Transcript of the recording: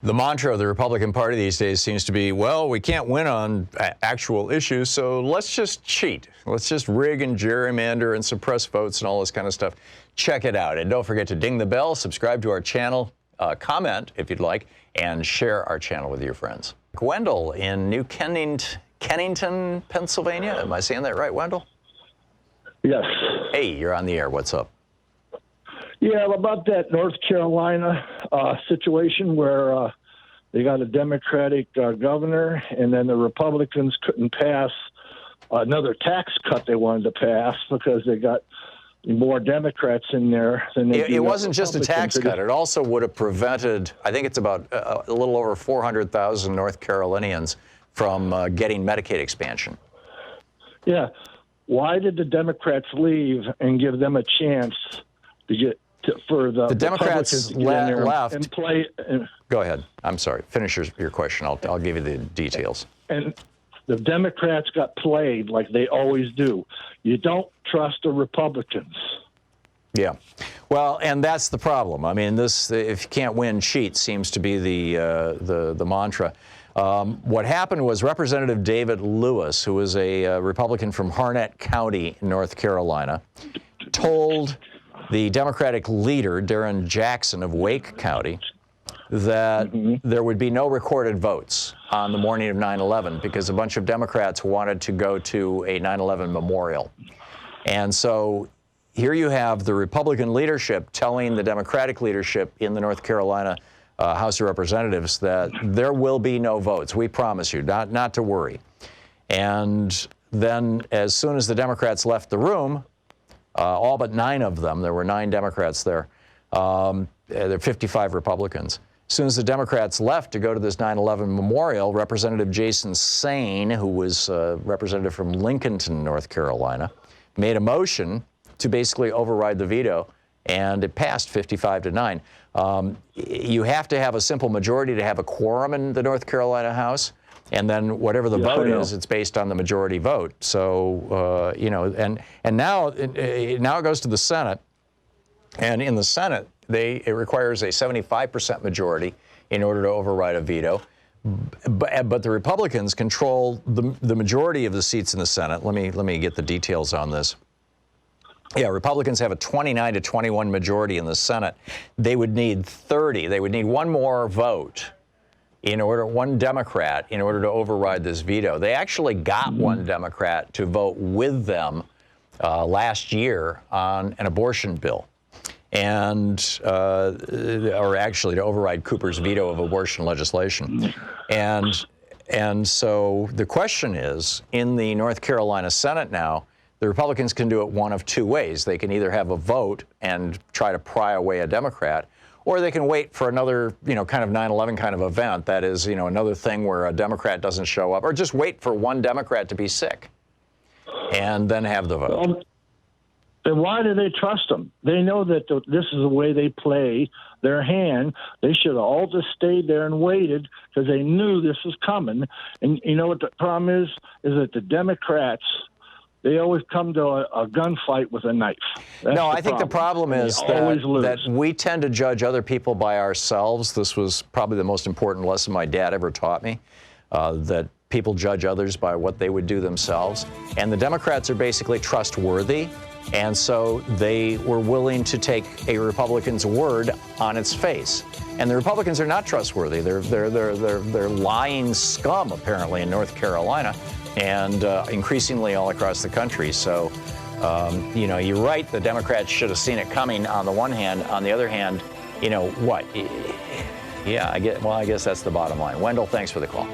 The mantra of the Republican Party these days seems to be, well, we can't win on actual issues, so let's just cheat. Let's just rig and gerrymander and suppress votes and all this kind of stuff. Check it out. And don't forget to ding the bell, subscribe to our channel, comment if you'd like, and share our channel with your friends. Wendell in New Kennington, Pennsylvania. Am I saying that right, Wendell? Yes. Hey, you're on the air. What's up? Yeah, about that North Carolina situation where they got a Democratic governor, and then the Republicans couldn't pass another tax cut they wanted to pass because they got more Democrats in there than they It wasn't just a tax cut. It also would have prevented, I think it's about a little over 400,000 North Carolinians from getting Medicaid expansion. Yeah. Why did the Democrats leave and give them a chance to get for the Democrats left and play? Go ahead. I'm sorry. Finish your question. I'll give you the details. And the Democrats got played like they always do. You don't trust the Republicans. Yeah. Well, and that's the problem. I mean, this, if you can't win, cheat, seems to be the mantra. What happened was Representative David Lewis, who is a Republican from Harnett County, North Carolina, told the Democratic leader, Darren Jackson of Wake County, that there would be no recorded votes on the morning of 9/11 because a bunch of Democrats wanted to go to a 9/11 memorial. And so here you have the Republican leadership telling the Democratic leadership in the North Carolina House of Representatives that there will be no votes. We promise you, not to worry. And then as soon as the Democrats left the room, all but 9 of them, there were 9 Democrats there, there are 55 Republicans. As soon as the Democrats left to go to this 9/11 memorial, Representative Jason Saine, who was representative from Lincolnton, North Carolina, made a motion to basically override the veto, and it passed 55-9. You have to have a simple majority to have a quorum in the North Carolina House. And then whatever the vote is, it's based on the majority vote. So, you know, and now it goes to the Senate. And in the Senate, it requires a 75% majority in order to override a veto. But the Republicans control the majority of the seats in the Senate. Let me get the details on this. Yeah, Republicans have a 29-21 majority in the Senate. They would need 30. They would need one more vote. One Democrat in order to override this veto. They actually got one Democrat to vote with them last year on an abortion bill, and or actually to override Cooper's veto of abortion legislation. And so the question is, in the North Carolina Senate now, the Republicans can do it one of 2 ways. They can either have a vote and try to pry away a Democrat, or they can wait for another, kind of 9/11 kind of event. That is, another thing where a Democrat doesn't show up, or just wait for one Democrat to be sick and then have the vote. Then why do they trust them? They know that this is the way they play their hand. They should have all just stayed there and waited because they knew this was coming. And you know what the problem is that the Democrats, they always come to a gunfight with a knife. No, I think the problem is that we tend to judge other people by ourselves. This was probably the most important lesson my dad ever taught me, that people judge others by what they would do themselves. And the Democrats are basically trustworthy, and so they were willing to take a Republican's word on its face. And the Republicans are not trustworthy. They're lying scum, apparently, in North Carolina, and increasingly all across the country. So, you're right, the Democrats should have seen it coming on the one hand. On the other hand, what? Yeah, I guess that's the bottom line. Wendell, thanks for the call.